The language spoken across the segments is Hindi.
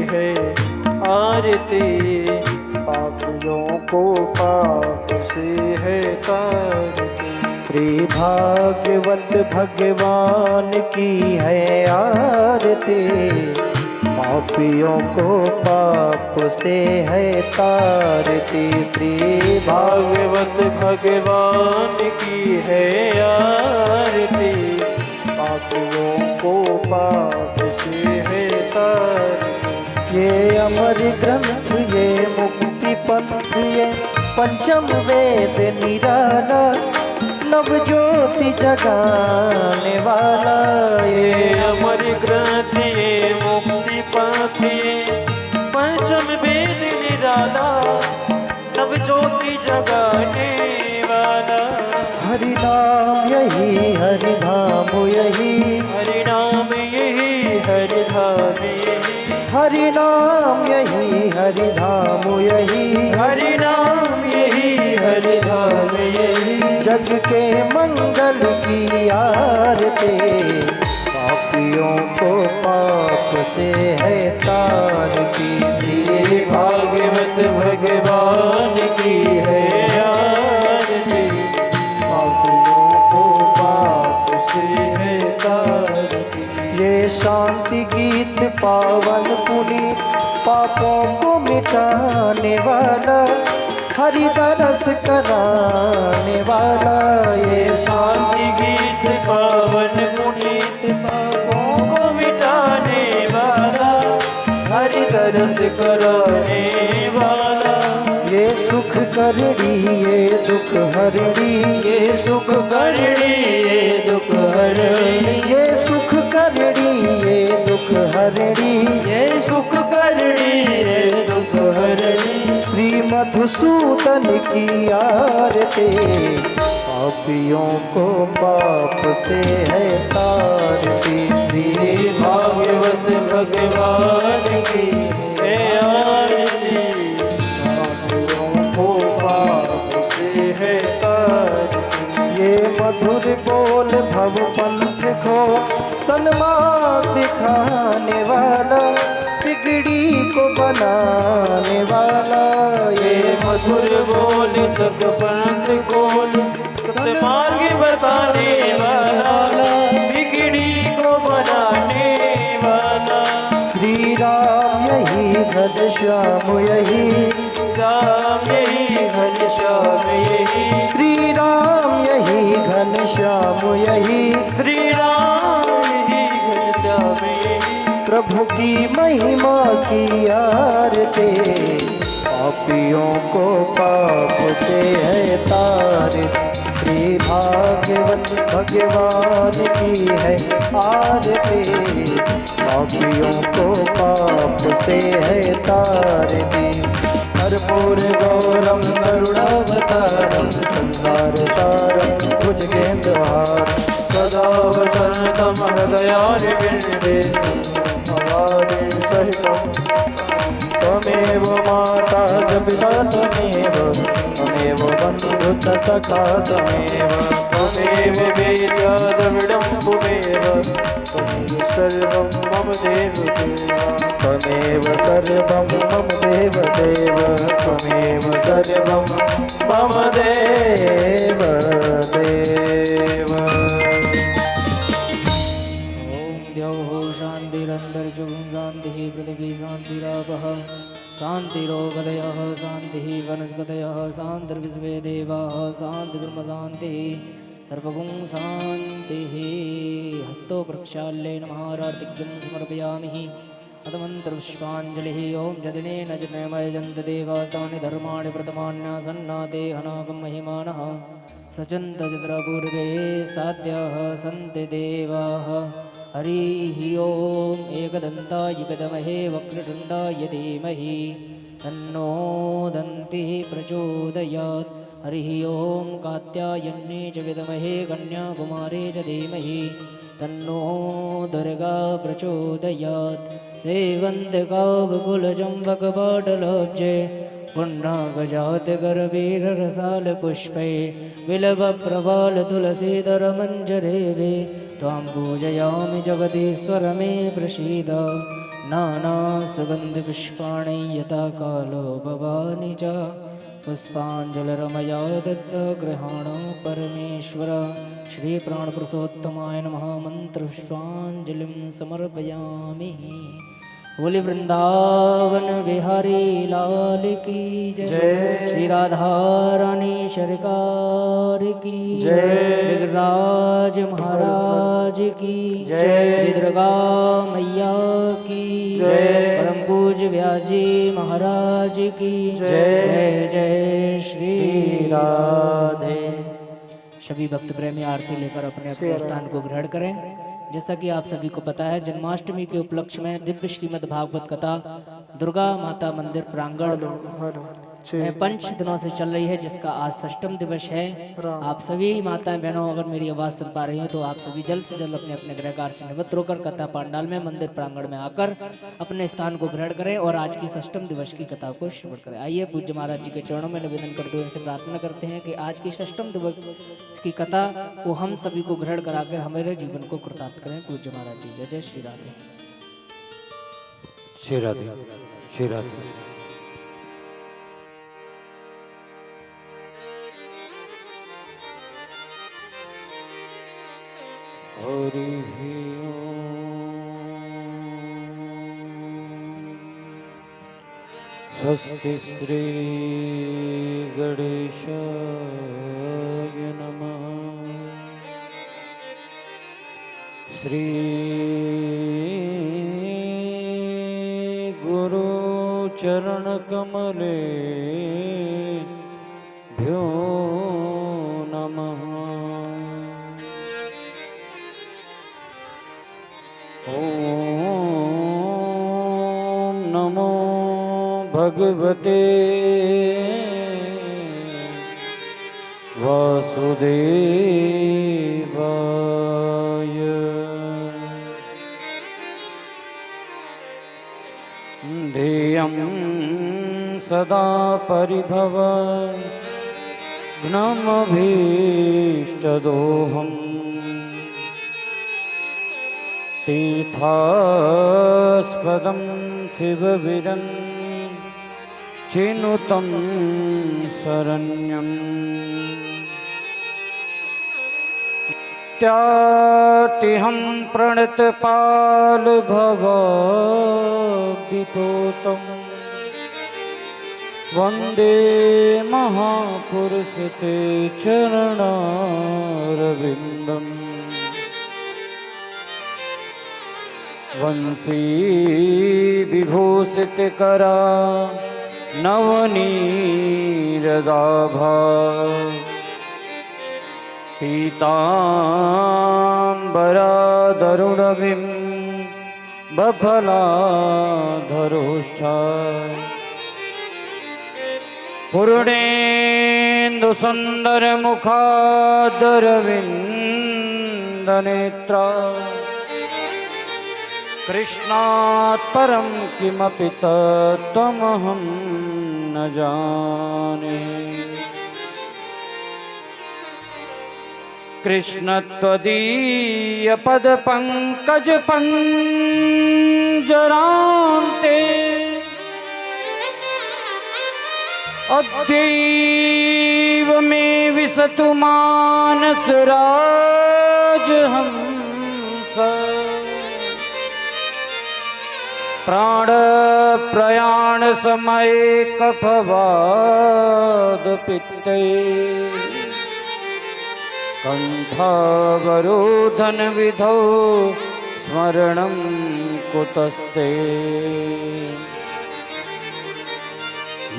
है आरती, पापियों को पाप से है तारती। श्री भागवत भगवान की है आरती, पापियों को पाप से है तारती। श्री भागवत भगवान की है आरती, पापियों को पाप से है तारती। ये अमर ग्रंथ ये मुक्ति पंथ ये पंचम वेद निराला, नव ज्योति जगाने वाला। ये अमर ग्रंथ ये मुक्ति पंथ पंचम वेद निराला, नव ज्योति जगाने वाला। हरि नाम यही हरि धाम यही, हरि नाम यही हरि धाम यही, हरि नाम यही हरि धाम यही, हरि नाम यही हरि धाम यही। जग के मंगल की आरती, पापियों को पाप से है तारती। श्री भागवत भगवान की है आरती, पापियों को पाप से है तारती। ये शांति गीत पावन पुनीत, पापों को मिटाने वाला, हरि दरस कराने वाला। ये शांति गीत पावन पुनीत, पापों को मिटाने वाला, हरि दरस कराने वाला। ये सुख करणी ये दुख हरणी, ये सुख करणी ये दुख हरणी, ये सुख करणी ये दुख हरणी, ये सुख करणी ये दुख हरणी। श्री मधुसूदन की आरती, पापियों को पाप से है तारती। श्री भागवत भगवान की है आरती, पापियों को पाप से है तारती। ये मधुर बोल भव पंथ को सन्मार्ग दिखाने वाला, बिगड़ी को बनाने वाला। ये मधुर बोल जग पंथ खोल, सन्मार्ग बताने वाला, बिगड़ी को बनाने वाला। श्री राम यही घनश्याम यही, राम यही घनश्याम यही, श्री राम यही घनश्याम यही, श्री राम यही घनश्याम यही। प्रभु की महिमा की आरती, पापियों को पाप से है तारती। श्री भागवत भगवान की है आरती, पापियों को पाप से है तारती। कर्पूर गौरम करुणावतारम, संसार सारम भुजगेन्द्रहारं, सदा वसन्तं हृदयारविन्दे भवानी सहितं। त्वमेव माता च पिता त्वमेव, त्वमेव बन्धुश्च सखा त्वमेव, त्वमेव वेद्या द्रविडं त्वमेव, त्वमेव सर्वं मम देवदेव। त्वमेव सर्वं मम देवदेव, त्वमेव सर्वं मम देवदेव। ओम द्यौः शान्तिरन्तरिक्षं शान्तिः पृथिवी शान्तिरापः शान्तिरोगदयः शान्तिः वनस्पतयः शान्तिर्विश्वे देवाः शान्तिर्ब्रह्म शान्तिः सर्वगुं शान्तिः। हस्तो प्रक्षाल्य नमः समर्पयामि। अतमन्त्रपुष्पाञ्जलिः। ॐ जदिनेन जनमयजन्त देवास्तानि धर्माणि प्रथमान्यासन्नाते हनागं महिमानः सचन्तचन्द्रपूर्वे साध्याः सन्ति देवाः। हरिः ॐ एकदन्ताय विद्महे वक्रतुण्डाय धीमहि तन्नो दन्तिः प्रचोदयात्। हरिः ॐ कात्यायन्ये च विद्महे कन्याकुमारी च धीमहि तन्नो दुर्गा प्रचोदयात्। सेवन्तिकावकुलचम्बकपाटलाब्जे पुण्डाकजातकरवीररसालपुष्पै विलवप्रवालतुलसीधरमञ्जरेवे त्वां पूजयामि जगदीश्वर मे प्रसीद। नानासुगन्धिपुष्पाणि यथा कालो भवानि च पुष्पाञ्जलिरमया दत्तगृहाण परमेश्वर। श्रीप्राणपुरुषोत्तमाय नमः। मन्त्रपुष्पाञ्जलिं समर्पयामि। बोले वृंदावन बिहारी लाल की जय। श्री राधा रानी सरकार की जय। श्री गिरिराज महाराज की जय। श्री दुर्गा मैया की जय। परम पूज्य व्यासी महाराज की जय। जय जय श्री राधे। सभी भक्त प्रेमी आरती लेकर अपने अपने स्थान को ग्रहण करें। जैसा कि आप सभी को पता है, जन्माष्टमी के उपलक्ष्य में दिव्य श्रीमद् भागवत कथा दुर्गा माता मंदिर प्रांगण में 5 दिनों से चल रही है, जिसका आज 6वां दिवस है। आप सभी माताएं बहनों अगर मेरी आवाज़ सुन पा रही हो तो आप सभी जल्द से जल्द अपने अपने गृहकार से निवृत्त होकर कथा पांडाल में मंदिर प्रांगण में आकर अपने स्थान को ग्रहण करें और आज की 6वें दिवस की कथा को श्रवण करें। आइए पूज्य महाराज जी के चरणों में निवेदन करते हुए इनसे प्रार्थना करते हैं कि आज की 6वें दिवस की कथा को हम सभी को ग्रहण कराकर हमारे जीवन को कृतार्थ करें। पूज्य महाराज जी जय जय श्री राधे। श्री राधे श्री राधे। हरि स्वस्ति श्री गणेशाय नमः। श्री गुरु चरण कमले भ्यो नमः। ओम नमो भगवते वासुदेवाय। ध्येयं सदा परिभवग्नमभीष्टदोहम्। तीर्थास्पदं शिवविरन् चिनुतं शरण्यम्। त्यातिहं प्रणतपालभवाब्धितोतम्। वन्दे महापुरुष ते चरणारविन्दम्। वंशी विभूषितकरा नवनीरदाभा। पीताम्बरादरुणविं बफलाधरोष्ठा। पूर्णेन्दुसुन्दरमुखादरविन्दनेत्रा। कृष्णात् परं किमपि तत्त्वमहं न जाने। कृष्ण त्वदीयपदपङ्कजपञ्जरान्ते। अद्यैव मे विशतु मानसराजहंस। प्राणप्रयाण समये कफवादपित्ते। कण्ठावरोधन विधौ स्मरणं कुतस्ते।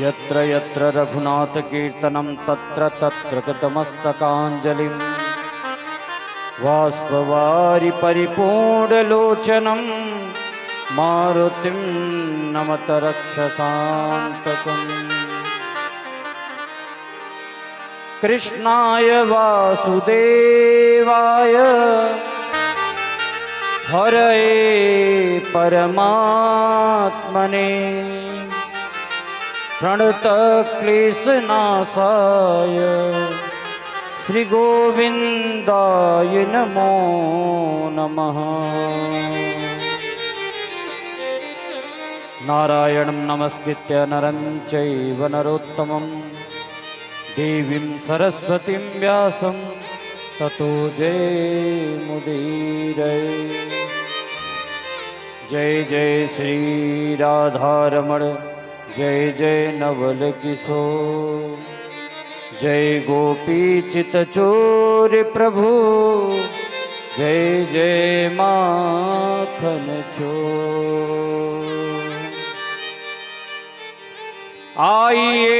यत्र यत्र रघुनाथ कीर्तनं तत्र तत्र कृतमस्तकाञ्जलिं। बाष्पवारि परिपूर्णलोचनं मारुतिं नमत रक्षसान्तकम्। कृष्णाय वासुदेवाय हरये परमात्मने। प्रणतक्लेशनाशाय श्रीगोविन्दाय नमो नमः। नारायणं नमस्कृत्य नरं चैव नरोत्तमं देवीं सरस्वतीं व्यासं ततो जयमुदीरये। जय जय श्री राधारमण, जय जय नवल किशोर, जय गोपी चितचोर प्रभु, जय जय माखन चोर। आइए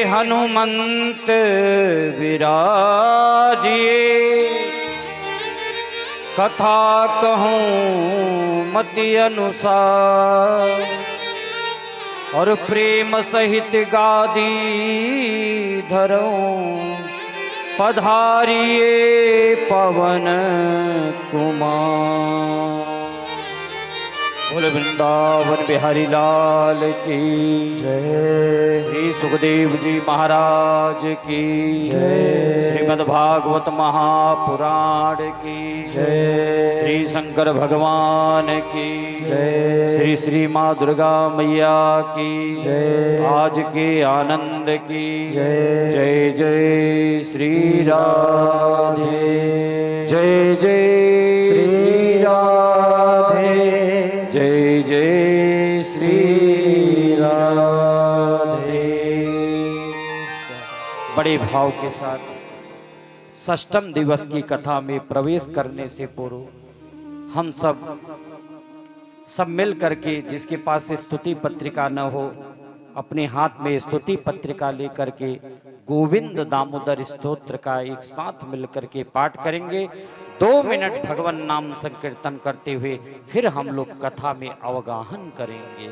हनुमंत विराजिए, कथा कहूँ मति अनुसार, और प्रेम सहित गादी धरूं, पधारिए पवन कुमार। बोल वृंदावन बिहारी लाल की जय। श्री सुखदेव जी महाराज की जय। श्रीमद् भागवत महापुराण की जय। श्री शंकर भगवान की जय। श्री श्री माँ दुर्गा मैया की जय। आज के आनंद की जय। जय जय श्री राधे, जय जय श्री राधे, जय जय श्री राधे। बड़े भाव के साथ षष्ठम दिवस की कथा में प्रवेश करने से पूर्व हम सब मिल करके, जिसके पास स्तुति पत्रिका न हो, अपने हाथ में स्तुति पत्रिका लेकर के गोविंद दामोदर स्तोत्र का एक साथ मिल करके पाठ करेंगे। 2 मिनट भगवान नाम संकीर्तन करते हुए फिर हम लोग कथा में अवगाहन करेंगे।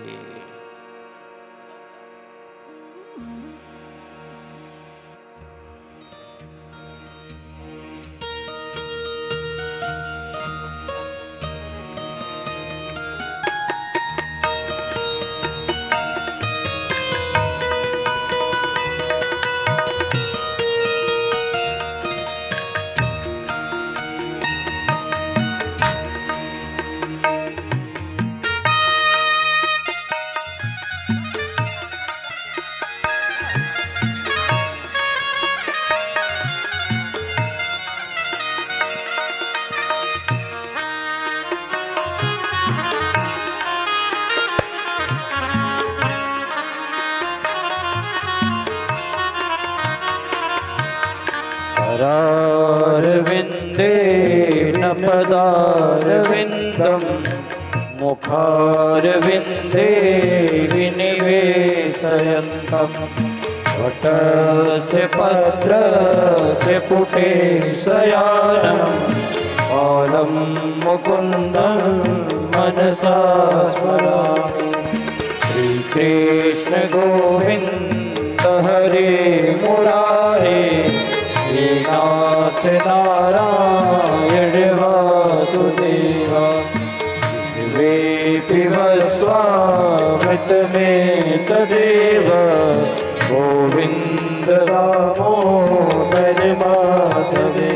करारविन्दे न पदारविन्दं, मुखारविन्दे विनिवेशयन्तं, वटस्य पत्रस्य पुटे शयानं, बालं मुकुन्दं मनसा स्मरामि। श्रीकृष्ण गोविन्द हरे मुरारे, श्रीनाथ नारायण वासुदेवा। वे पिबस्वामृत में तदेव, गोविंद दामोदर माधवे।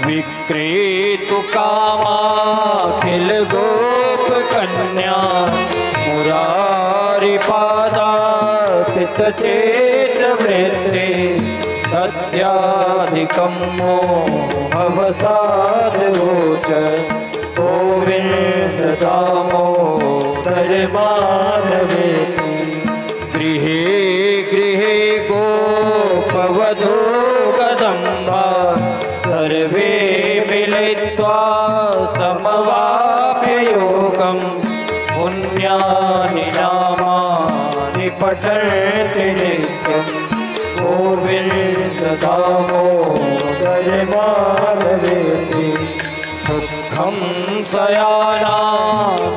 विक्रेतु कामाखिल गोप कन्या, मुरारी पादापित चेत वृत्ते, तद्याधिकं मोहवसादवोच, गोविन्द दामोदर माधवेति। गृहे गृहे गोपवधू कदम्बा, सर्वे मिलित्वा समवाप्य योगं, पुण्यानि नामानि पठन्ति नित्यं, गोविन्द दामोदर माधवेति। सुखं शयाना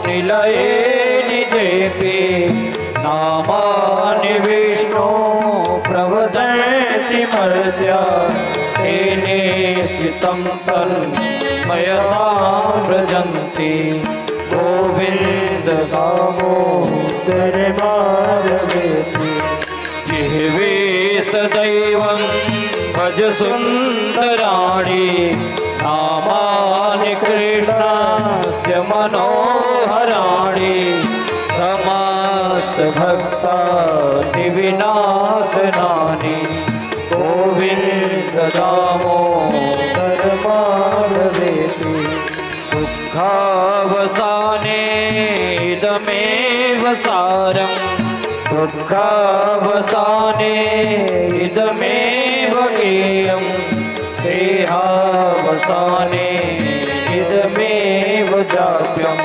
निलये निजेपि, नामानि विष्णो प्रवदन्ति मर्त्या, तेने स्थितं तन्मयतां व्रजन्ति, गोविन्द दामोदर माधवेति। जिह्वे सदैवं भज सुन्दराणि, नामानि कृष्णस्य मनोहराणि, समा समस्त भक्तादि विनाशनानि गोविंद दामोदर माधवेति सुखावसाने इदमेव सारम् दुःखावसाने इदमेव गेयम् देहावसाने इदमेव जाप्यम्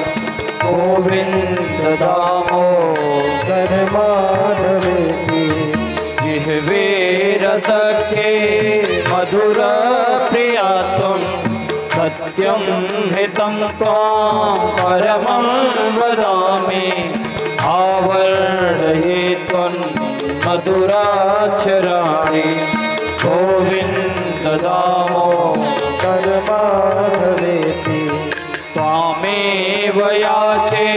गोविंद दामोदर माधवेति जिह्वे रसके मधुर प्रिया त्वं सत्यं हितं त्वां परमं वदामि आवर्णये त्वं मधुराक्षराणि गोविंद दामोदर माधवेति त्वामेव याचे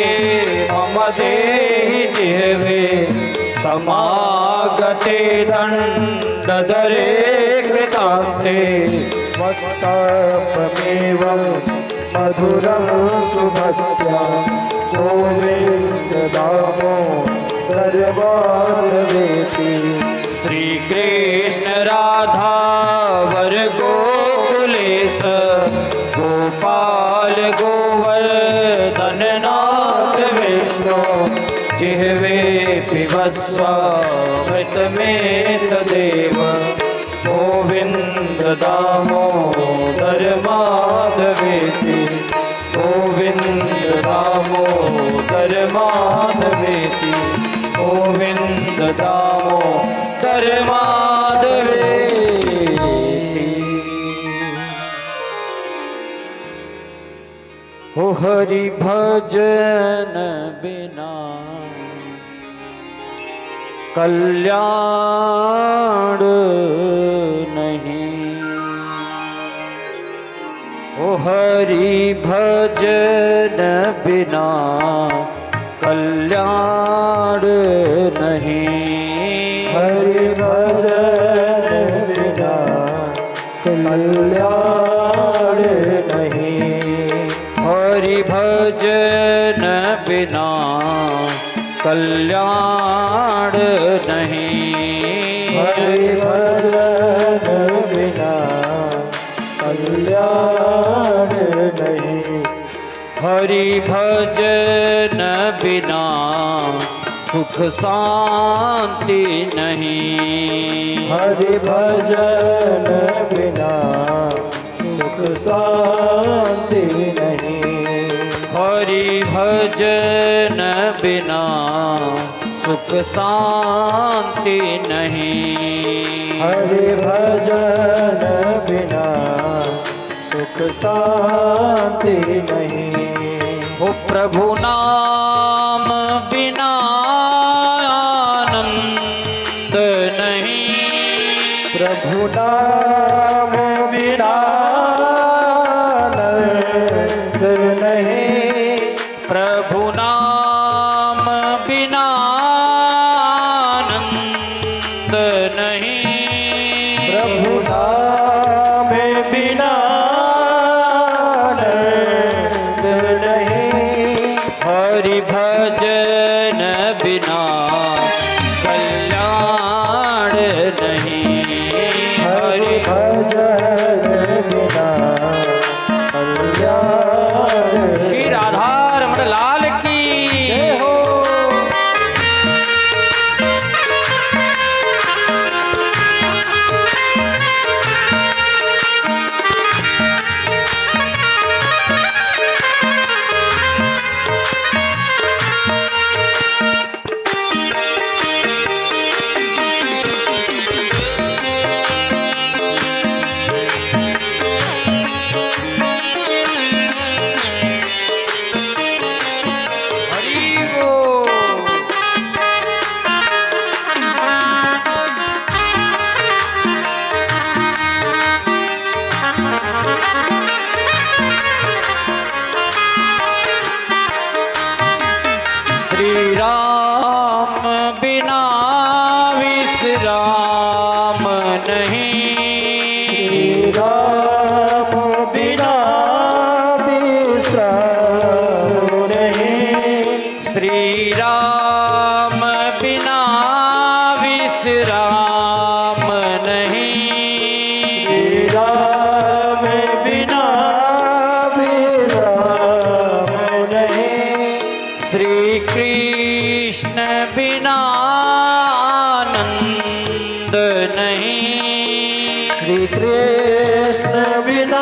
मम देहि जिह्वे समागते दण्डधरे कृतान्ते वक्तापमेवं मधुरं सुभक्त्या गोविंद दामोदर माधवेति श्री कृष्ण राधा वर गोकुलेश गोपाल गोवर्धननाथ विष्णु जिह्वे पिबस्वामृतमेतदेव गोविंद दामोदर माधवेति गोविंद दामोदर माधवेति गोविंद दामोदर माधवेति। हो हरि भजन बिना कल्याण नहीं, ओ हरि भजन बिना कल्याण नहीं, हरि भजन बिना कल्याण नहीं, हरि भजन बिना कल्याण नहीं, हरि भजन बिना कल्याण नहीं, हरि भजन बिना सुख शांति नहीं, हरि भजन बिना सुख शांति नहीं, हरि भजन बिना सुख शांति नहीं, हरि भजन बिना सुख शांति नहीं, ओ प्रभु नाम बिना आनंद नहीं, प्रभु नाम बिना आनंद नहीं, प्रभु नाम बिना आनंद नहीं, प्रभु नाम बिना आनंद नहीं, हरि भजन बिना कल्याण नहीं, हरि भजन बिना कल्याण श्री राधा रमण लाल की जय हो। कृष्ण बिना आनंद नहीं, श्री कृष्ण बिना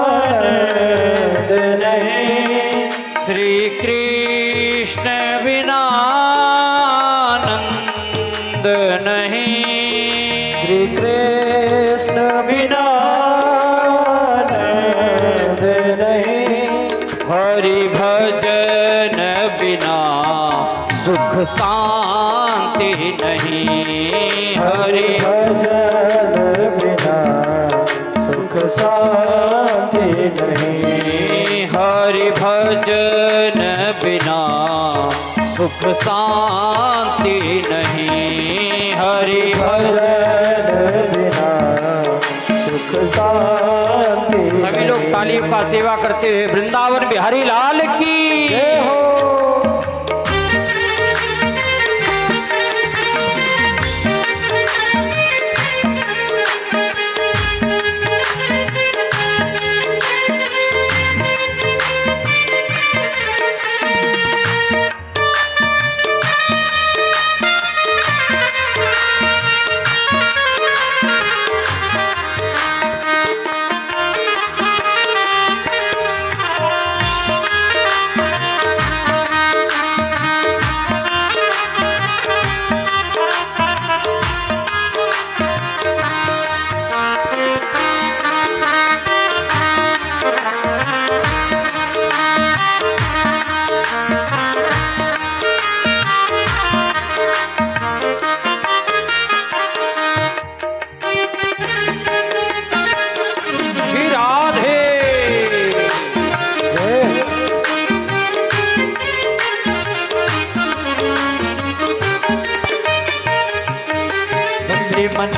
आनंद नहीं, श्री कृष्ण बिना आनंद नहीं, श्री कृष्ण बिना आनंद नहीं, हरि भजन बिना सुख शांति नहीं, हरि भजन बिना सुख शांति नहीं, हरि भजन बिना सुख शांति नहीं, हरि भजन बिना सुख शांति। सभी लोग तालियों का सेवा करते हुए वृंदावन बिहारी लाल की जय हो।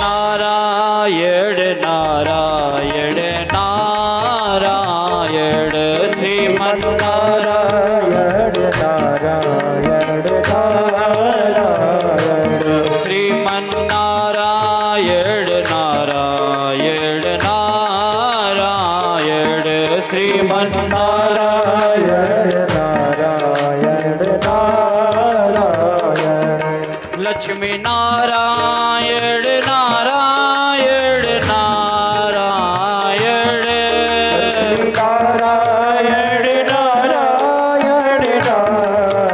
नारायण नारायण नारायण श्रीमन नारायण नारायण नारायण श्रीमन नारायण नारायण नारायण श्रीमन नारायण नारायण नारायण लक्ष्मी नारायण नारायण नारायण नारायण नारायण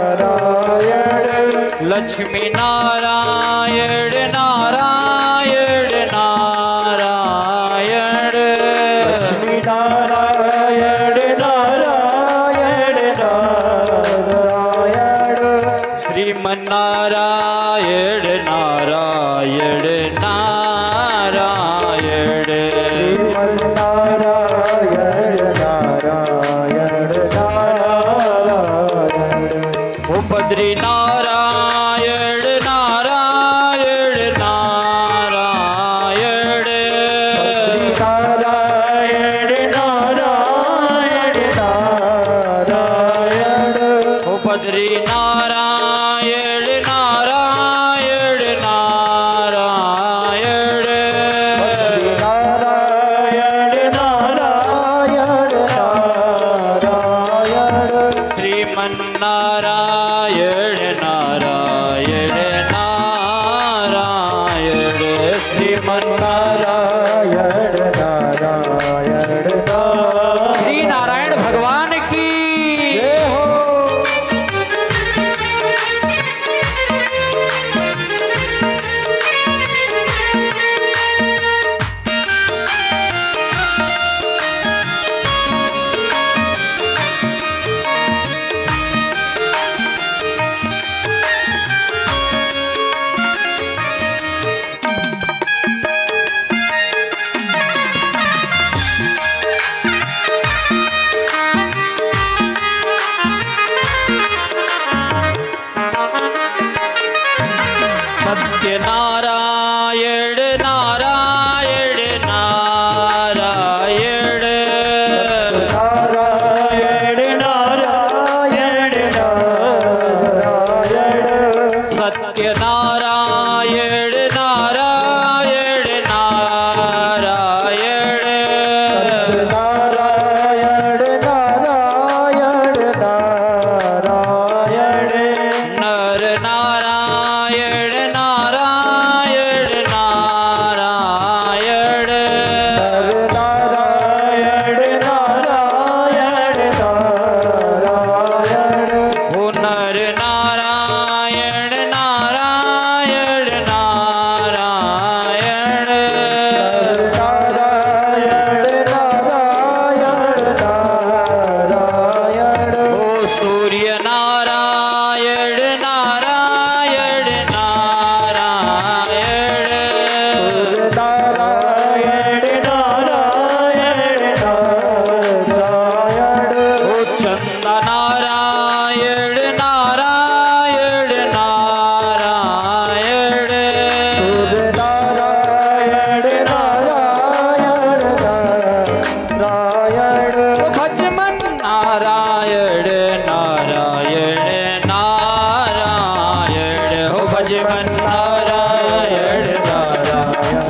नारायण लक्ष्मी नारायण नारायण नारायण लक्ष्मी नारायण नारायण नारायण श्रीमन नारायण नारायण नारायण श्रीमन नारायण नारायण नारायण ओ बद्री नारायण नारायण नारायण नारायण नारायण नारायण ओ बद्री नारायण नारायण नारायण नारायण नारायण नारायण श्रीमन नारायण नारायण नारायण श्रीमन नारायण नारायण नारायण श्री नारायण भगवान की जय हो। सत्य नारायण नारायण नारायण नारायण नारायण नारायण सत्य नारायण नारायण नारायण नारायण नारायण नारायण नारायण नारायण नारायण ओ सूर्य नारायण नारायण नारायण ओ चंदा नारायण नारायण नारायण ओ भजमन नारायण नारायण नारायण हो भजमन नारायण नारायण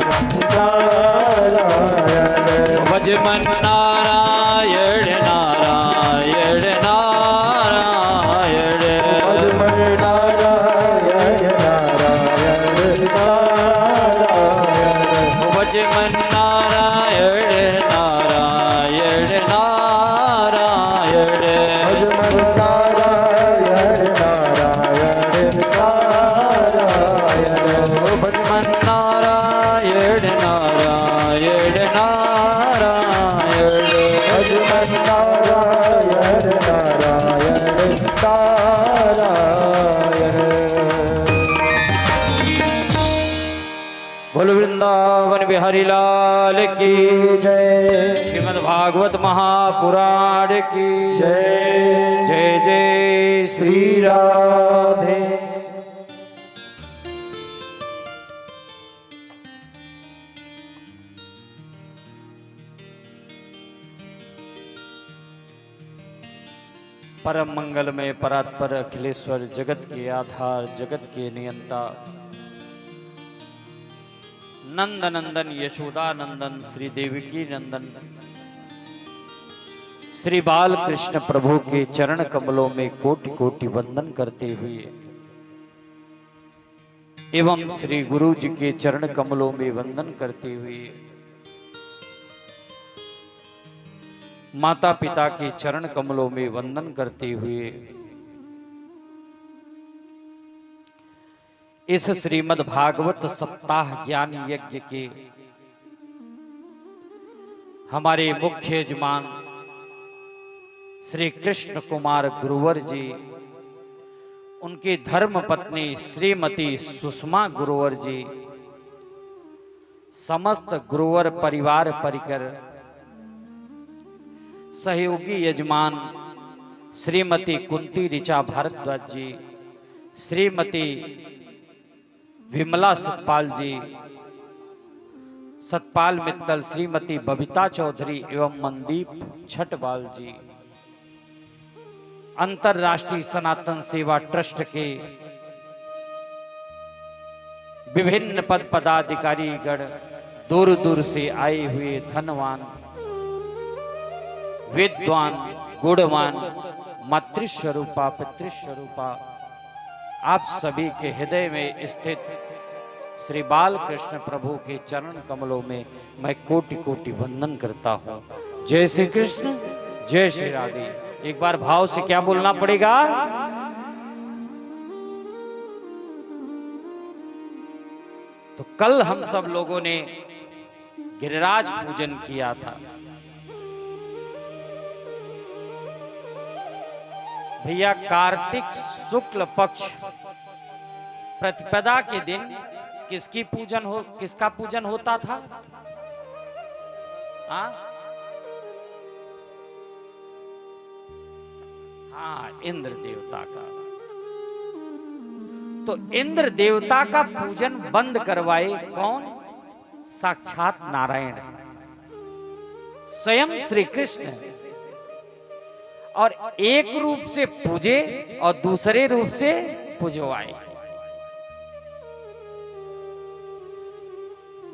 भजमन नारायण नारायण नारायण भजमन नारायण नारायण नारायण भजमन नारायण नारायण बोल वृंदावन बिहारी लाल की जय। श्रीमद् भागवत महापुराण की जय। जय जय श्री राधे। परम मंगल में परात्पर अखिलेश्वर जगत के आधार जगत के नियंता नंद नंदन यशोदा नंदन श्री देवकी नंदन श्री बाल कृष्ण प्रभु के चरण कमलों में कोटि कोटि वंदन करते हुए एवं श्री गुरु जी के चरण कमलों में वंदन करते हुए माता पिता के चरण कमलों में वंदन करते हुए इस श्रीमद् भागवत सप्ताह ज्ञान यज्ञ के हमारे मुख्य यजमान श्री कृष्ण कुमार गुरुवर जी, उनकी धर्म पत्नी श्रीमती सुषमा गुरुवर जी, समस्त गुरुवर परिवार परिकर, सहयोगी यजमान श्रीमती कुंती ऋचा भारद्वाज जी, श्रीमती विमला सतपाल जी, सतपाल मित्तल, श्रीमती बबीता चौधरी एवं मनदीप छठवाल जी, अंतरराष्ट्रीय सनातन सेवा ट्रस्ट के विभिन्न पद पदाधिकारी गण, दूर दूर से आए हुए धनवान विद्वान गुणवान मातृस्वरूपा पितृस्वरूपा आप सभी के हृदय में स्थित श्री बाल कृष्ण प्रभु के चरण कमलों में मैं कोटि कोटि वंदन करता हूँ। जय श्री कृष्ण, जय श्री राधे। एक बार भाव से क्या बोलना पड़ेगा? तो कल हम सब लोगों ने गिरिराज पूजन किया था। भैया कार्तिक शुक्ल पक्ष प्रतिपदा के दिन किसका पूजन होता था? हाँ, इंद्र देवता का। तो इंद्र देवता का पूजन बंद करवाए कौन? साक्षात नारायण, स्वयं श्री कृष्ण। और एक रूप से पूजे और दूसरे रूप से पूजवाए।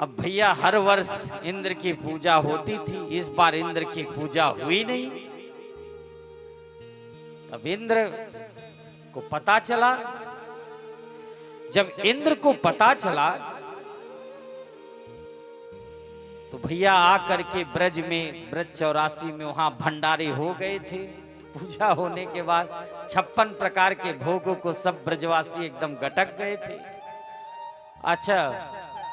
अब भैया हर वर्ष इंद्र की पूजा होती थी, इस बार इंद्र की पूजा हुई नहीं। तब इंद्र को पता चला, जब इंद्र को पता चला तो भैया आकर के ब्रज 84 में वहां भंडारे हो गए थे। पूजा होने के बाद 56 प्रकार के भोगों को सब ब्रजवासी एकदम गटक गए थे। अच्छा,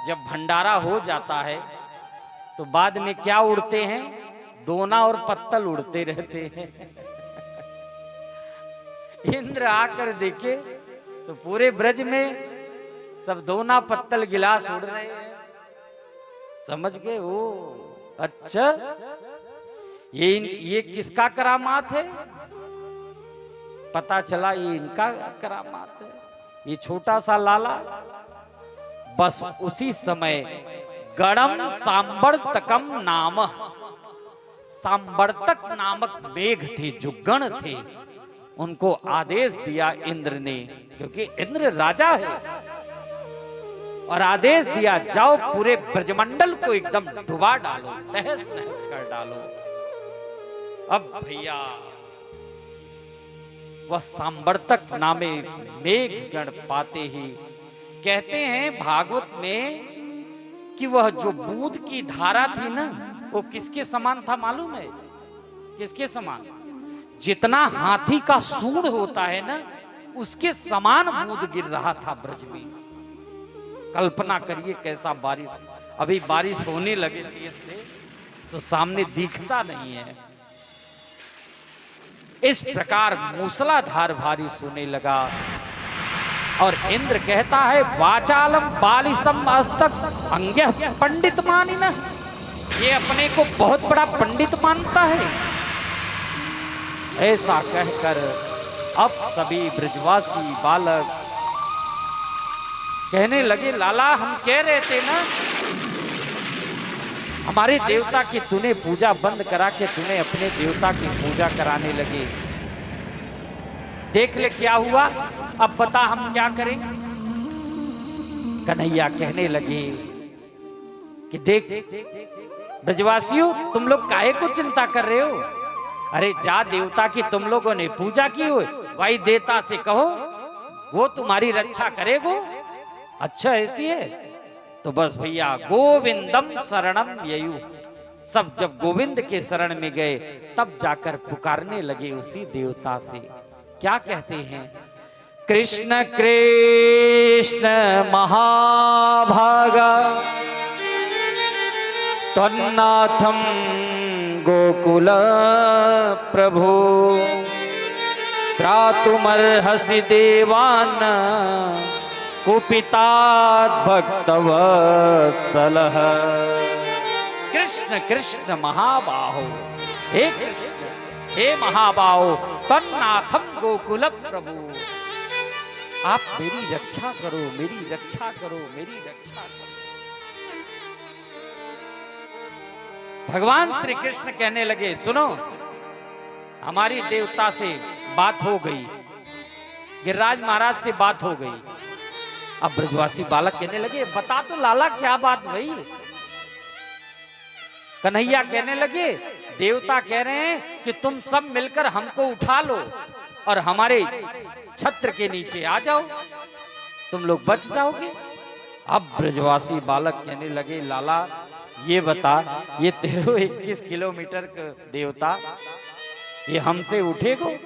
जब भंडारा हो जाता है तो बाद में क्या उड़ते हैं? दोना और पत्तल उड़ते रहते हैं। इंद्र आकर देखे तो पूरे ब्रज में सब दोना पत्तल गिलास उड़ रहे हैं। समझ गए? ओ अच्छा, ये किसका करामात है? पता चला ये इनका करामात है। ये छोटा सा लाला। बस उसी समय गणम सांबर्तकम नाम, सांबर्तक नामक मेघ थे, जो गण थे, उनको आदेश दिया इंद्र ने, क्योंकि इंद्र राजा है, और आदेश दिया जाओ पूरे ब्रजमंडल को एकदम डुबा डालो, तहस नहस कर डालो। अब भैया वह सांबर्तक नामे मेघ गण पाते ही कहते हैं भागवत में कि वह जो बूंद की धारा थी ना, वो किसके समान था मालूम है? किसके समान? जितना हाथी का सूंड होता है ना, उसके समान बूंद गिर रहा था ब्रज में। कल्पना करिए कैसा बारिश। अभी बारिश होने लगे तेज से तो सामने दिखता नहीं है। इस प्रकार मूसलाधार बारिश होने लगा और इंद्र कहता है वाचालम बालिसम अस्तक अंग्य पंडित मानिन। ये अपने को बहुत बड़ा पंडित मानता है। ऐसा कहकर अब सभी ब्रजवासी बालक कहने लगे लाला, हम कह रहे थे ना हमारे देवता की तूने पूजा बंद करा के तूने अपने देवता की पूजा कराने लगे। देख ले क्या हुआ, अब बता हम क्या करें। कन्हैया कहने लगे कि देख ब्रजवासियों, तुम लोग काहे को चिंता कर रहे हो? अरे जा देवता की तुम लोगों ने पूजा की हो, भाई देवता से कहो वो तुम्हारी रक्षा करेगो। अच्छा ऐसी है तो बस भैया गोविंदम शरणम ययु। सब जब गोविंद के शरण में गए तब जाकर पुकारने लगे उसी देवता से। क्या कहते हैं? कृष्ण कृष्ण महाभागा त्वन्नाथम गोकुल प्रभु त्रातुमर्हसि देवान् कुपितात् भक्तवत्सलः। कृष्ण कृष्ण महाबाहो, हे कृष्ण हे महाबाहो, तन्नाथम गोकुल प्रभु, आप मेरी रक्षा करो, मेरी रक्षा करो, मेरी रक्षा करो। भगवान श्री कृष्ण कहने लगे सुनो, हमारी देवता से बात हो गई, गिरिराज महाराज से बात हो गई। अब ब्रजवासी बालक कहने लगे बता तो लाला क्या बात भई। कन्हैया कहने लगे देवता कह रहे हैं कि तुम सब मिलकर हमको उठा लो और हमारे छत्र के नीचे आ जाओ, तुम लोग बच जाओगे। अब ब्रजवासी बालक कहने लगे लाला ये बता, ये 13-21 किलोमीटर का देवता ये हमसे उठेगो?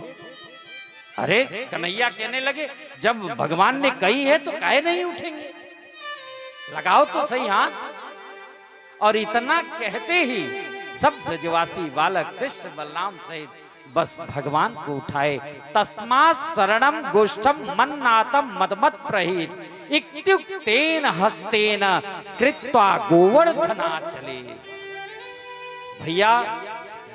अरे कन्हैया कहने लगे जब भगवान ने कही है तो काहे नहीं उठेंगे, लगाओ तो सही हाथ। और इतना कहते ही सब ब्रजवासी बालक कृष्ण बलराम सहित बस भगवान को उठाए। तस्मात् शरणम गोष्ठम मन्नातम मदमत प्रहित इत्युक्तेन हस्तेन कृत्वा गोवर्धना चले। भैया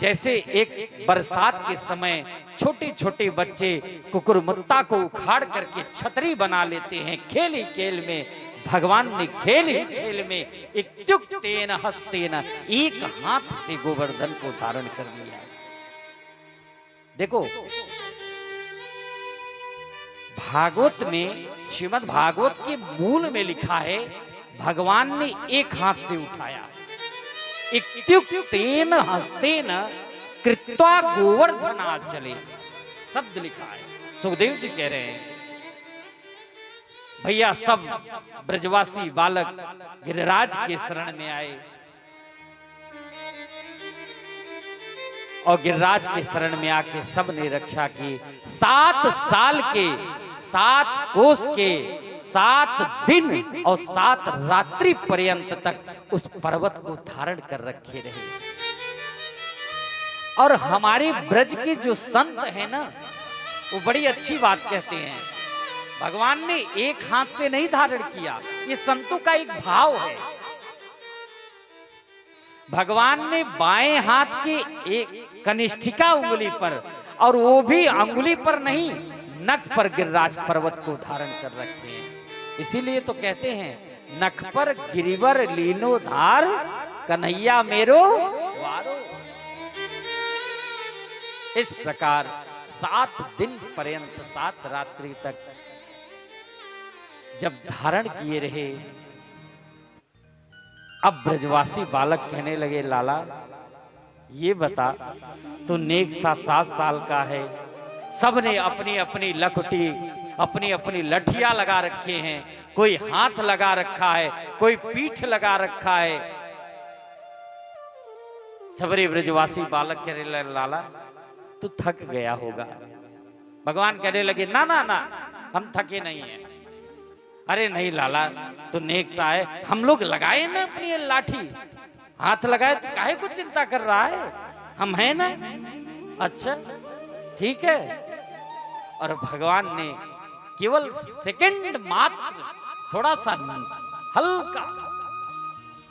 जैसे एक बरसात के समय छोटे छोटे बच्चे कुकुरमुत्ता को उखाड़ करके छतरी बना लेते हैं, खेल ही खेल में भगवान ने खेल ही खेल में इत्युक्तेन हस्तेन एक हाथ से गोवर्धन को धारण कर लिया। देखो भागवत में, श्रीमद् भागवत के मूल में लिखा है भगवान ने एक हाथ से उठाया। इत्युक्तेन हस्तेन कृत्वा गोवर्धना चले शब्द लिखा है। सुखदेव जी कह रहे हैं भैया सब ब्रजवासी बालक गिरिराज के शरण में आए। और गिरिराज के शरण में आके सबने रक्षा की। 7 साल के 7 कोस के 7 दिन और 7 रात्रि पर्यंत तक उस पर्वत को धारण कर रखे रहे। और हमारे ब्रज के जो संत हैं ना, वो बड़ी अच्छी बात कहते हैं, भगवान ने एक हाथ से नहीं धारण किया, ये संतों का एक भाव है। भगवान ने बाएं हाथ की एक कनिष्ठिका उंगली पर, और वो भी अंगुली पर नहीं, नख पर गिरिराज पर्वत को धारण कर रखे हैं। इसीलिए तो कहते हैं, नख पर गिरिवर लीनो धार, कन्हैया मेरो वारो। इस प्रकार 7 दिन पर्यंत 7 रात्रि तक जब धारण किए रहे, अब ब्रजवासी बालक कहने लगे, लाला ये बता, तू नेक सा 7 साल का है, सबने अपनी अपनी लखटी अपनी अपनी लठिया लगा रखे हैं, कोई हाथ लगा रखा है, कोई पीठ लगा रखा है। सबरे ब्रजवासी बालक कहने लगे, लाला तू थक गया होगा। भगवान कहने लगे, ना ना ना, हम थके नहीं हैं। अरे नहीं लाला, तो नेक सा है, हम लोग लगाए ना अपनी लाठी, हाथ लगाए, तो काहे को चिंता कर रहा है, हम हैं ना। अच्छा ठीक है। और भगवान ने केवल सेकंड मात्र थोड़ा सा हल्का सा,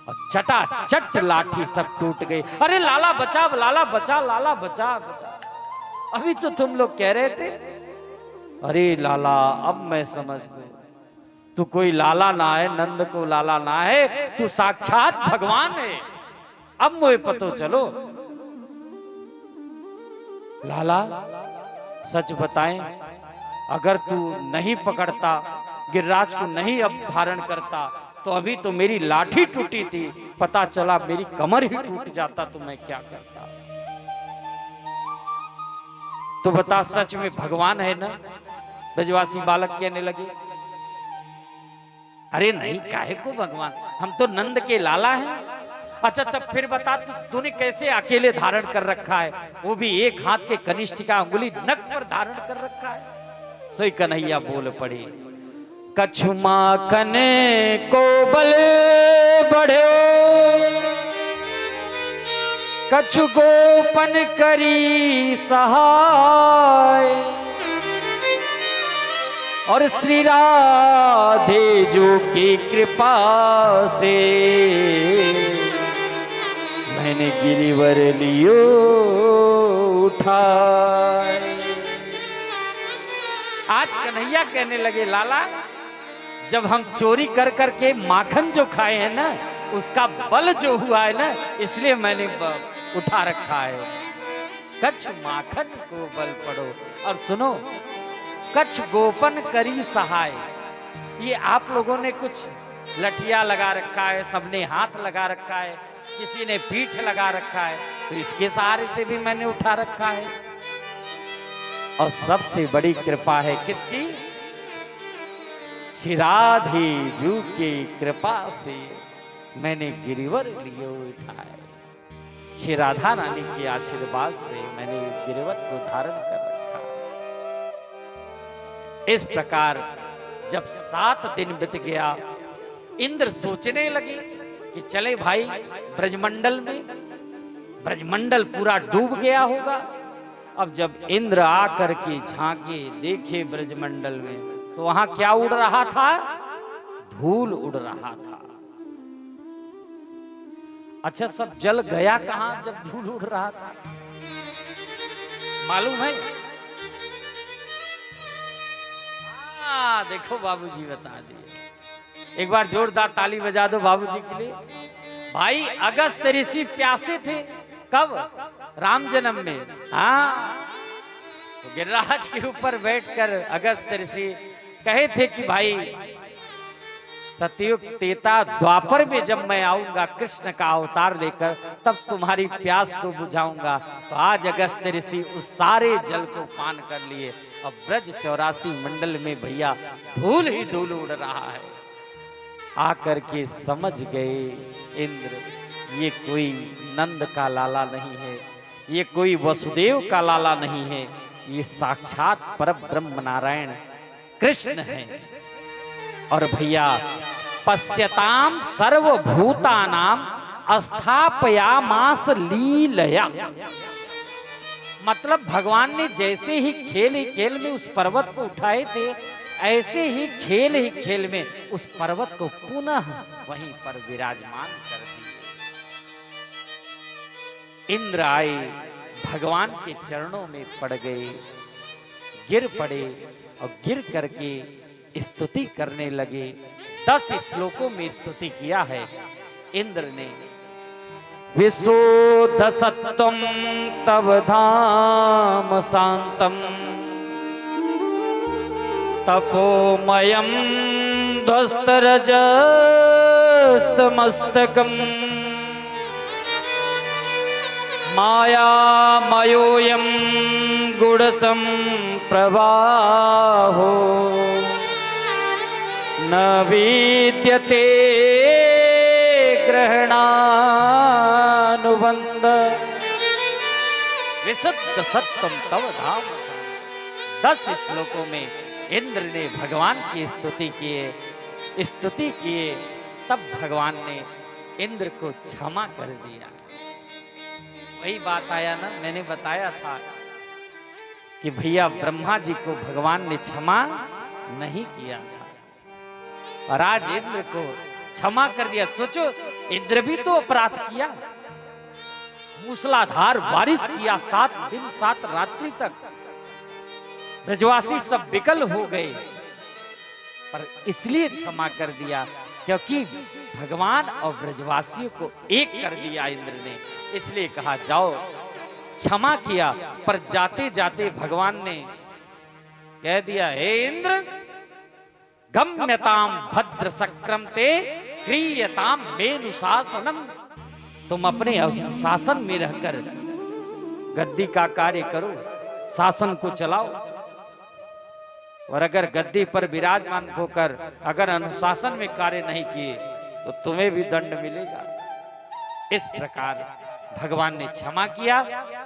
और चटाचट लाठी सब टूट गई। अरे लाला बचा, लाला बचा, लाला बचा, बचा। अभी तो तुम लोग कह रहे थे। अरे लाला अब मैं समझ गया, तू कोई लाला ना है, नंद को लाला ना है, तू साक्षात भगवान है। अब मुझे पतो चलो। लाला सच बताएं, अगर तू नहीं पकड़ता, गिरिराज को नहीं अब धारण करता, तो अभी तो मेरी लाठी टूटी थी, पता चला मेरी कमर ही टूट जाता, तो मैं क्या करता। तो बता, सच में भगवान है ना? ब्रजवासी बालक कहने लगे, अरे नहीं, काहे को भगवान, हम तो नंद के लाला हैं। अच्छा तब फिर बता, तूने कैसे अकेले धारण कर रखा है, वो भी एक हाथ के कनिष्ठिका अंगुली नख पर धारण कर रखा है। सोई कन्हैया बोल पड़े, कछु माखन को बल बढ़े, कछु गोपन करी सहाय, और श्री राधे जो की कृपा से मैंने गिरिवर लियो उठाए। आज कन्हैया कहने लगे, लाला जब हम चोरी कर करके माखन जो खाए हैं ना, उसका बल जो हुआ है ना, इसलिए मैंने उठा रखा है। कछ माखन को बल पड़ो, और सुनो, कछ गोपन करी सहाय। ये आप लोगों ने कुछ लठिया लगा रखा है, सबने हाथ लगा रखा है, किसी ने पीठ लगा रखा है, तो इसके सहारे से भी मैंने उठा रखा है। और सबसे बड़ी कृपा है किसकी? श्री राधे जू की कृपा से मैंने गिरिवर लियो उठाए। श्री राधा रानी के आशीर्वाद से मैंने गिरिवर को धारण कर रखा। इस प्रकार जब 7 दिन बीत गया, इंद्र सोचने लगे कि चले भाई ब्रजमंडल में, ब्रजमंडल पूरा डूब गया होगा। अब जब इंद्र आकर के झांके देखे ब्रजमंडल में, तो वहां क्या उड़ रहा था? धूल उड़ रहा था। अच्छा, सब जल गया कहां जब धूल उड़ रहा था? मालूम है? देखो बाबूजी बता दिए। एक बार जोरदार ताली बजा दो बाबूजी के लिए। भाई अगस्त ऋषि प्यासे थे, कब? राम जन्म में। हाँ, तो गिरिराज के ऊपर बैठकर अगस्त ऋषि कहे थे कि भाई सतयुग त्रेता द्वापर में जब मैं आऊंगा कृष्ण का अवतार लेकर, तब तुम्हारी प्यास को बुझाऊंगा। तो आज अगस्त ऋषि उस सारे जल को पान कर लिए। अब ब्रज 84 मंडल में भैया धूल ही धूल उड़ रहा है। आकर के समझ गए इंद्र, ये कोई नंद का लाला नहीं है, ये कोई वसुदेव का लाला नहीं है, ये साक्षात परब्रह्म नारायण कृष्ण है। और भैया पश्यताम सर्वभूतानाम स्थापयामास लीलया, मतलब भगवान ने जैसे ही खेल में उस पर्वत को उठाए थे, ऐसे ही खेल में उस पर्वत को पुनः वहीं पर विराजमान कर दिया। इंद्र आए, भगवान के चरणों में पड़ गए, गिर पड़े और गिर करके स्तुति करने लगे। 10 श्लोकों में स्तुति किया है इंद्र ने। विशुद्ध सत्वं तव धाम शांतम तपोमयं ध्वस्तरजस्तमस्तकम् मायामयोऽयं गुणसम्प्रवाहो न विद्यते ग्रहणानुबंध। विशुद्ध सत्वम तव धाम। 10 श्लोकों में इंद्र ने भगवान की स्तुति किए, तब भगवान ने इंद्र को क्षमा कर दिया। वही बात आया ना, मैंने बताया था कि भैया ब्रह्मा जी को भगवान ने क्षमा नहीं किया था और आज इंद्र को क्षमा कर दिया। सोचो, इंद्र भी तो अपराध किया, मूसलाधार बारिश किया 7 दिन 7 रात्रि तक, ब्रजवासी सब विकल हो गए, पर इसलिए क्षमा कर दिया क्योंकि भगवान और ब्रजवासियों को एक कर दिया इंद्र ने, इसलिए कहा जाओ। क्षमा किया, पर जाते जाते भगवान ने कह दिया, हे इंद्र गम्यताम भद्र सक्राम ते क्रियताम मेनुशासनम, तुम अपने शासन में रहकर गद्दी का कार्य करो, शासन को चलाओ। और अगर गद्दी पर विराजमान होकर अगर अनुशासन में कार्य नहीं किए तो तुम्हें भी दंड मिलेगा। इस प्रकार भगवान ने क्षमा किया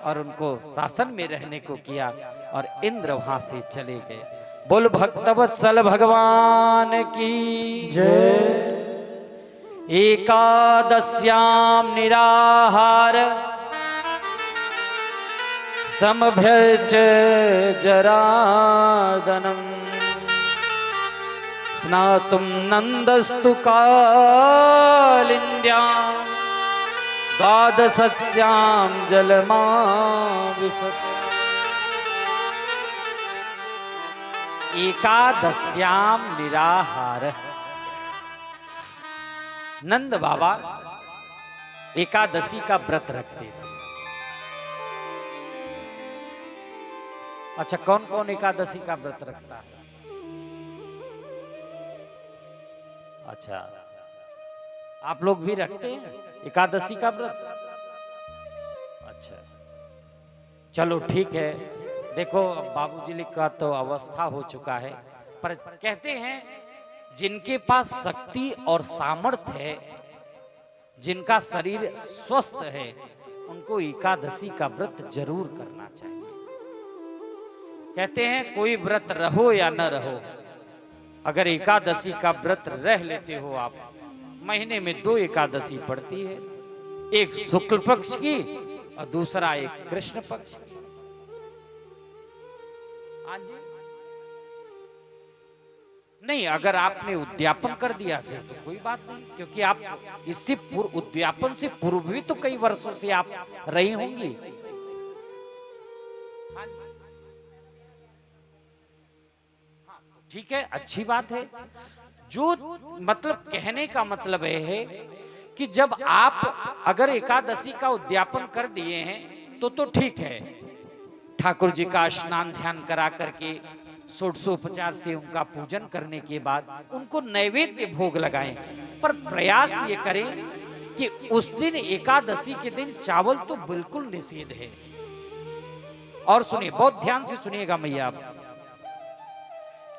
और उनको शासन में रहने को किया और इंद्र वहां से चले गए। बोल भक्तवत्सल भगवान की जय। एकादश्याम निराहार समभ्यर्च जरादनम स्नातुम नंदस्तु कालिन्द्याम द्वादशस्याम जलमाविशत्। एकादश्याम निराहार। नंद बाबा एकादशी का व्रत रखते थे। अच्छा, कौन कौन एकादशी का व्रत रखता है? अच्छा, आप लोग भी रखते हैं एकादशी का व्रत? अच्छा, चलो ठीक है। देखो, बाबूजी का तो अवस्था हो चुका है, पर कहते हैं जिनके पास शक्ति और सामर्थ्य है, जिनका शरीर स्वस्थ है, उनको एकादशी का व्रत जरूर करना चाहिए। कहते हैं कोई व्रत रहो या न रहो, अगर एकादशी का व्रत रह लेते हो आप, महीने में 2 एकादशी पड़ती है, एक शुक्ल पक्ष की और दूसरा एक कृष्ण पक्ष की। हाँ जी, नहीं, अगर आपने उद्यापन कर दिया फिर तो कोई बात नहीं, क्योंकि आप इससे उद्यापन से पूर्व भी तो कई वर्षों से आप रही होंगी। ठीक है, अच्छी बात है। जो मतलब कहने का मतलब है कि जब आप अगर एकादशी का उद्यापन कर दिए हैं तो ठीक है, ठाकुर जी का स्नान ध्यान करा करके षोडशोपचार से उनका पूजन करने के बाद उनको नैवेद्य भोग लगाएं, पर प्रयास ये करें कि उस दिन एकादशी के दिन चावल तो बिल्कुल निषेध है। और सुनिए, बहुत ध्यान से सुनिएगा मैया, आप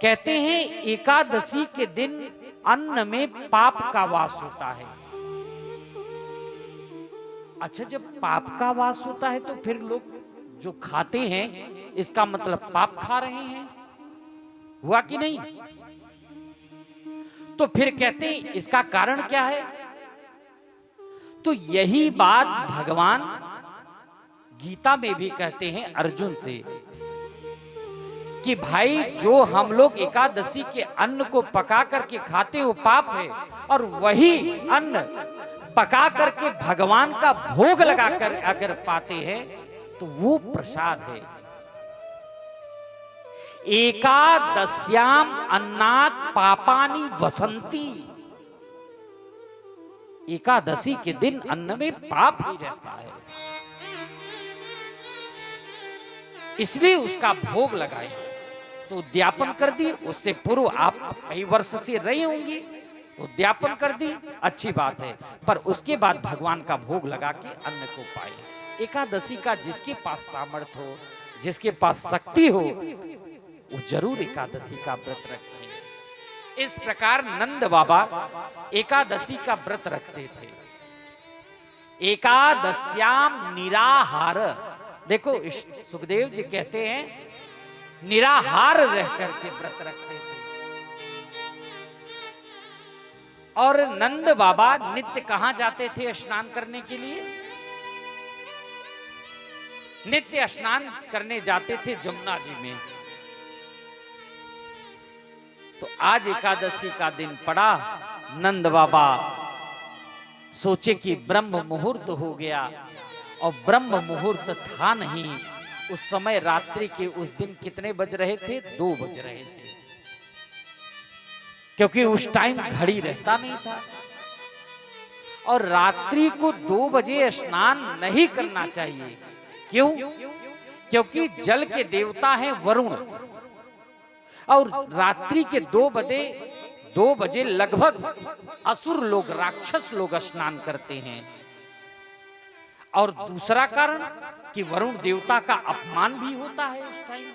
कहते हैं एकादशी के दिन अन्न में पाप का वास होता है। अच्छा, जब पाप का वास होता है तो फिर लोग जो खाते हैं इसका मतलब पाप खा रहे हैं, हुआ कि नहीं? तो फिर कहते हैं इसका कारण क्या है? तो यही बात भगवान गीता में भी कहते हैं अर्जुन से कि भाई जो हम लोग एकादशी के अन्न को पका करके खाते हो पाप है, और वही अन्न पका करके भगवान का भोग लगाकर अगर पाते हैं तो वो प्रसाद है। एकादश्याम अन्नात् पापानि वसंती, एकादशी के दिन अन्न में पाप ही रहता है, इसलिए उसका भोग लगाए। तो उद्यापन कर दी, उससे पूर्व आप कई वर्ष से रही होंगी, उद्यापन कर दी, अच्छी बात है, पर उसके बाद भगवान का भोग लगा के अन्न को पाए। एकादशी का जिसके पास सामर्थ्य हो, जिसके पास शक्ति हो, वो जरूर एकादशी का व्रत रखें। इस प्रकार नंद बाबा एकादशी का व्रत रखते थे। एकादश्याम निराहार, देखो सुखदेव जी कहते हैं निराहार रह करके व्रत रखते थे। और नंद बाबा नित्य कहां जाते थे स्नान करने के लिए? नित्य स्नान करने जाते थे जमुना जी में। तो आज एकादशी का दिन पड़ा, नंद बाबा सोचे कि ब्रह्म मुहूर्त हो गया, और ब्रह्म मुहूर्त था नहीं। उस समय रात्रि के उस दिन कितने बज रहे थे? 2 बज रहे थे, क्योंकि उस टाइम घड़ी रहता नहीं था। और रात्रि को 2 बजे स्नान नहीं करना चाहिए। क्यों? क्योंकि जल के देवता हैं वरुण, और रात्रि के 2 बजे लगभग असुर लोग, राक्षस लोग स्नान करते हैं। और दूसरा कारण कि वरुण देवता का अपमान भी होता है उस टाइम।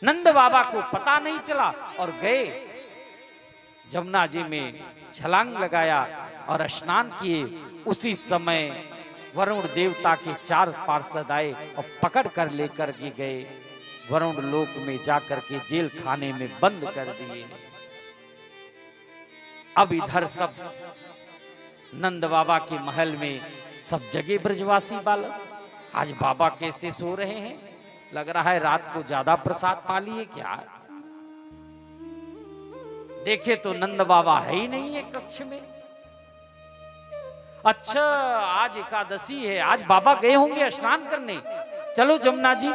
नंद बाबा को पता नहीं चला और गए जमुना जी में, छलांग लगाया और स्नान किए। उसी समय वरुण देवता के 4 पार्षद आए और पकड़ कर लेकर के गए, वरुण लोक में जाकर के जेल खाने में बंद कर दिए। अब इधर सब नंद बाबा के महल में सब जगह ब्रजवासी बालक, आज बाबा कैसे सो रहे हैं? लग रहा है रात को ज्यादा प्रसाद पा लिए क्या? देखे तो नंद बाबा है ही नहीं है कक्ष में। अच्छा, आज एकादशी है, आज बाबा गए होंगे स्नान करने, चलो जमुना जी।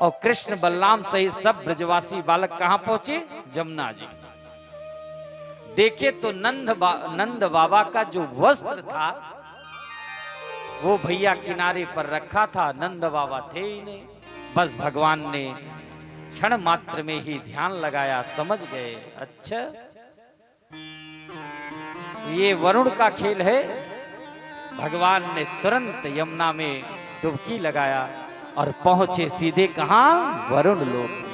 और कृष्ण बलराम सहित सब ब्रजवासी बालक कहां पहुंचे? जमुना जी। देखे तो नंद बाबा का जो वस्त्र था वो भैया किनारे पर रखा था, नंद बाबा थे ही नहीं। बस भगवान ने क्षण मात्र में ही ध्यान लगाया, समझ गए अच्छा ये वरुण का खेल है। भगवान ने तुरंत यमुना में डुबकी लगाया और पहुंचे सीधे कहां? वरुण लोक में।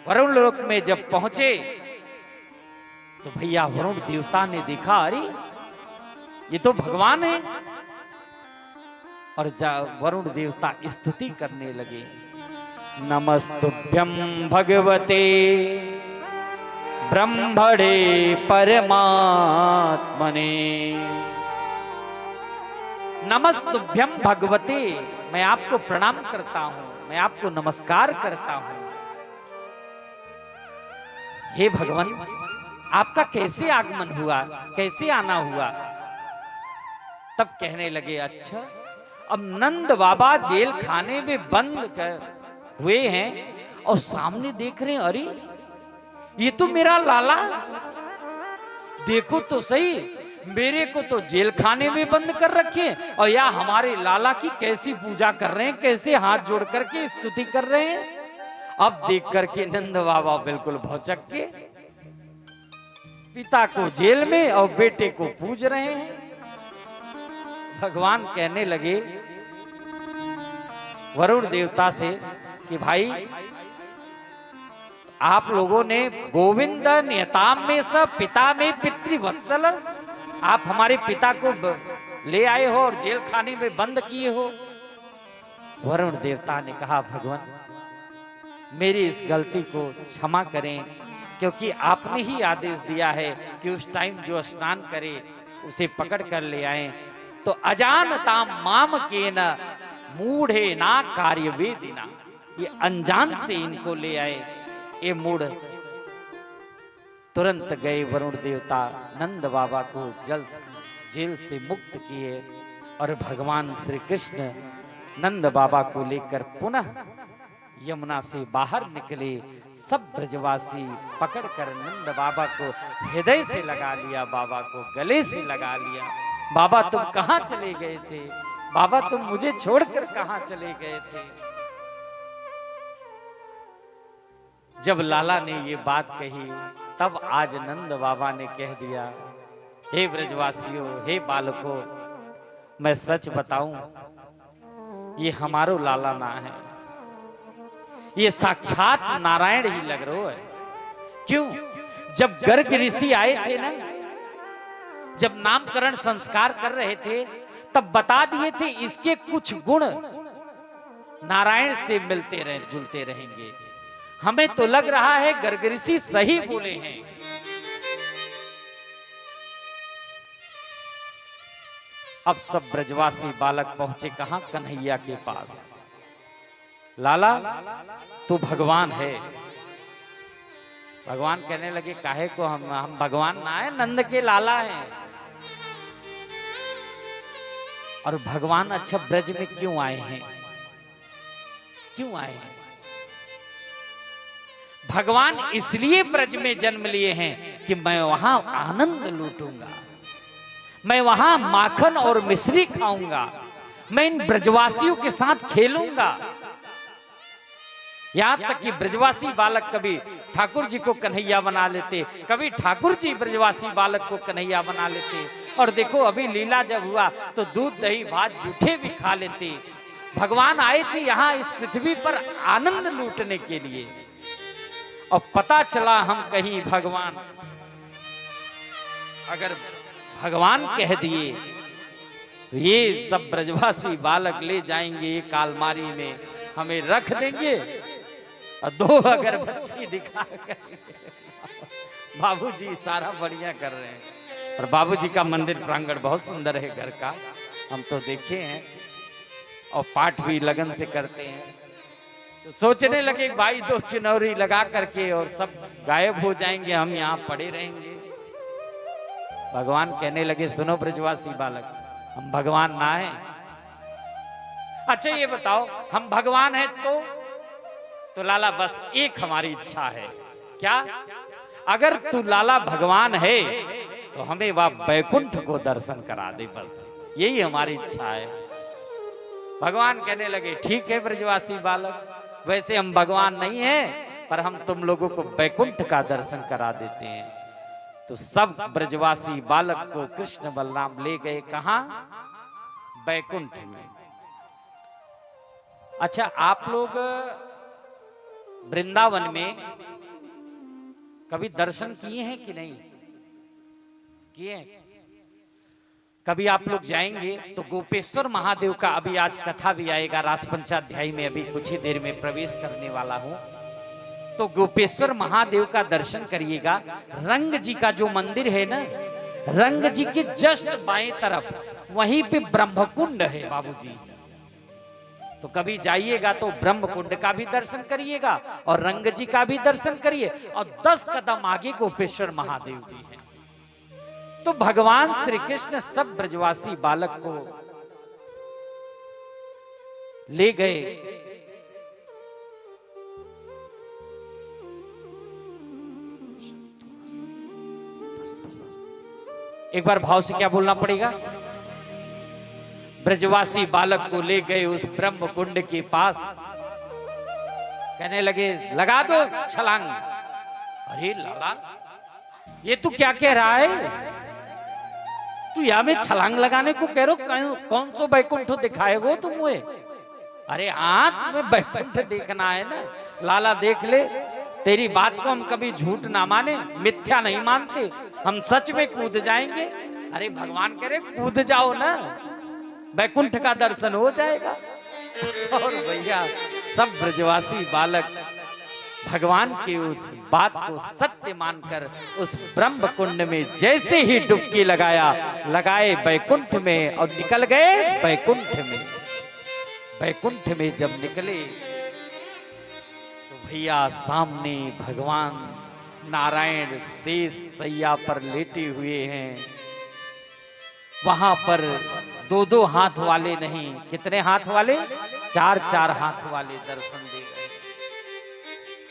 वरुण लोक में जब पहुंचे तो भैया वरुण देवता ने देखा, अरे ये तो भगवान है। और वरुण देवता स्तुति करने लगे, नमस्तुभ्यं भगवते ब्रह्मणे परमात्मने, नमस्तुभ्यं भगवते, मैं आपको प्रणाम करता हूं, मैं आपको नमस्कार करता हूं। हे भगवान, आपका कैसे आगमन हुआ, कैसे आना हुआ? तब कहने लगे, अच्छा अब नंद बाबा जेल खाने में बंद कर हुए हैं और सामने देख रहे हैं, अरे ये तो मेरा लाला, देखो तो सही, मेरे को तो जेल खाने में बंद कर रखे और या हमारे लाला की कैसी पूजा कर रहे हैं, कैसे हाथ जोड़ करके स्तुति कर रहे हैं। अब देख करके नंद बाबा बिल्कुल भौचक के, पिता को जेल में और बेटे को पूज रहे हैं। भगवान कहने लगे वरुण देवता से कि भाई आप लोगों ने गोविंद नियताम में सब पिता में पितृवत्सल आप हमारे पिता को ले आए हो और जेल खाने में बंद किए हो। वरुण देवता ने कहा, भगवान मेरी इस गलती को क्षमा करें, क्योंकि आपने ही आदेश दिया है कि उस टाइम जो स्नान करे उसे पकड़ कर ले आए। तो अजानता माम के न मूढ़े ना कार्य वेदिना, ये अनजान से इनको ले आए ये मूढ़। तुरंत गए वरुण देवता, नंद बाबा को जेल से मुक्त किए और भगवान श्री कृष्ण नंद बाबा को लेकर पुनः यमुना से बाहर निकले। सब ब्रजवासी पकड़कर नंद बाबा को हृदय से लगा लिया, बाबा को गले से लगा लिया। बाबा तुम कहां चले गए थे? बाबा तुम मुझे छोड़कर कहां चले गए थे? जब लाला ने ये बात कही तब आज नंद बाबा ने कह दिया, हे ब्रजवासियों, हे बालकों, मैं सच बताऊं, ये हमारो लाला ना है, ये साक्षात नारायण ही लग रहा है। क्यों? जब गर्ग ऋषि आए थे ना, जब नामकरण संस्कार कर रहे थे, तब बता दिए थे इसके कुछ गुण नारायण से मिलते रहे, जुलते रहेंगे। हमें तो लग रहा है गर्ग ऋषि सही बोले हैं। अब सब ब्रजवासी बालक पहुंचे कहां? कन्हैया के पास। लाला तू भगवान है। भगवान कहने लगे, काहे को हम भगवान ना है, नंद के लाला हैं। और भगवान अच्छा ब्रज में क्यों आए हैं? क्यों आए हैं? भगवान इसलिए ब्रज में जन्म लिए हैं कि मैं वहां आनंद लूटूंगा, मैं वहां माखन और मिश्री खाऊंगा, मैं इन ब्रजवासियों के साथ खेलूंगा। यहां तक कि ब्रजवासी बालक कभी ठाकुर जी को कन्हैया बना लेते, कभी ठाकुर जी ब्रजवासी बालक को कन्हैया बना लेते। और देखो अभी लीला जब हुआ तो दूध दही भात जूठे भी खा लेते। भगवान आए थे यहां इस पृथ्वी पर आनंद लूटने के लिए। और पता चला हम कहीं भगवान, अगर भगवान कह दिए तो ये सब ब्रजवासी बालक ले जाएंगे एक अलमारी में, हमें रख देंगे और 2 अगरबत्ती दिखा कर बाबूजी सारा बढ़िया कर रहे हैं। और बाबूजी का मंदिर प्रांगण बहुत सुंदर है घर का, हम तो देखे हैं और पाठ भी लगन से करते हैं। तो सोचने लगे भाई 2 चिनौरी लगा करके और सब गायब हो जाएंगे, हम यहाँ पड़े रहेंगे। भगवान कहने लगे, सुनो ब्रजवासी बालक, हम भगवान ना है। अच्छा ये बताओ हम भगवान हैं तो लाला बस एक हमारी इच्छा है। क्या? अगर तू लाला भगवान है तो हमें वह बैकुंठ को दर्शन करा दे, बस यही हमारी इच्छा है। भगवान कहने लगे, ठीक है ब्रजवासी बालक, वैसे हम भगवान नहीं हैं, पर हम तुम लोगों को बैकुंठ का दर्शन करा देते हैं। तो सब ब्रजवासी बालक को कृष्ण बलराम ले गए कहां? बैकुंठ में। अच्छा आप लोग वृंदावन में कभी दर्शन किए हैं कि नहीं किए? कभी आप लोग जाएंगे तो गोपेश्वर महादेव का अभी आज कथा भी आएगा, रासपंचाध्याय में अभी कुछ ही देर में प्रवेश करने वाला हूं। तो गोपेश्वर महादेव का दर्शन करिएगा। रंग जी का जो मंदिर है ना, रंग जी के जस्ट बाएं तरफ वहीं पे ब्रह्मकुंड है बाबूजी। तो कभी जाइएगा तो ब्रह्मकुंड का भी दर्शन करिएगा और रंग जी का भी दर्शन करिए। और 10 कदम आगे गोपेश्वर महादेव जी हैं। तो भगवान श्री कृष्ण सब ब्रजवासी बालक को ले गए। एक बार भाव से क्या बोलना पड़ेगा? ब्रजवासी बालक को ले गए उस ब्रह्म कुंड के पास। कहने लगे, लगा दो छलांग। अरे लाला ये तू क्या कह रहा है? तू यहाँ में छलांग लगाने को कह रहे हो? कौन सो बैकुंठ दिखाएगो तुम मुझे? अरे आंख में बैकुंठ देखना है ना। लाला देख ले, तेरी बात को हम कभी झूठ ना माने, मिथ्या नहीं मानते, हम सच में कूद जाएंगे। अरे भगवान कह रहे कूद जाओ ना, बैकुंठ का दर्शन हो जाएगा। और भैया सब ब्रजवासी बालक भगवान की उस बात को सत्य मानकर उस ब्रह्म कुंड में जैसे ही डुबकी लगाए बैकुंठ में और निकल गए बैकुंठ में। बैकुंठ में जब निकले तो भैया सामने भगवान नारायण शेष सैया पर लेटे हुए हैं। वहां पर 2-2 हाथ वाले नहीं, कितने हाथ वाले? 4-4 हाथ वाले दर्शन दे गए।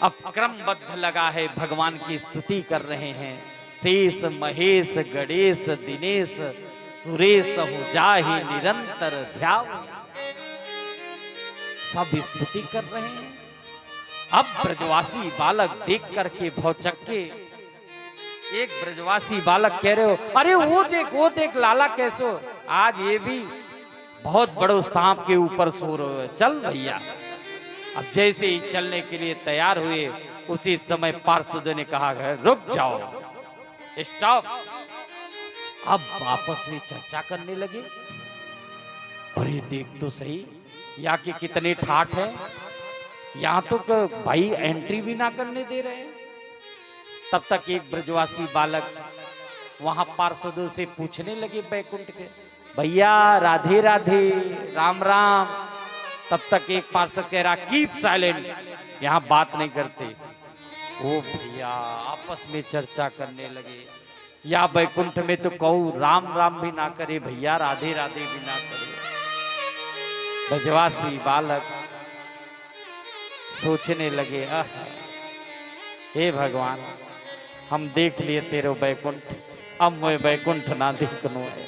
अब क्रमबद्ध लगा है, भगवान की स्तुति कर रहे हैं। शेष महेश गणेश दिनेश सुरेश हो जाहि निरंतर ध्याव, सब स्तुति कर रहे हैं। अब ब्रजवासी बालक देख करके भौचक्के, एक ब्रजवासी बालक कह रहे हो, अरे वो देख लाला कैसे हो? आज ये भी बहुत बड़ो सांप के ऊपर सो रहे हो, चल भैया। अब जैसे ही चलने के लिए तैयार हुए उसी समय पार्षदों ने कहा रुक जाओ, स्टॉप। अब आपस में चर्चा करने लगे, अरे देख तो सही यहाँ की कितने ठाठ है, यहाँ तो भाई एंट्री भी ना करने दे रहे हैं। तब तक एक ब्रजवासी बालक वहां पार्षदों से पूछने लगे बैकुंठ के, भैया राधे राधे राम राम। तब तक एक पार्षद कह रहा कीप साइलेंट, यहाँ बात नहीं करते। ओ भैया आपस में चर्चा करने लगे, या बैकुंठ में तो कहूँ राम राम भी ना करे भैया, राधे राधे भी ना करे। ब्रजवासी बालक सोचने लगे, हे भगवान हम देख लिए तेरो बैकुंठ, अब मैं बैकुंठ ना देखनो है।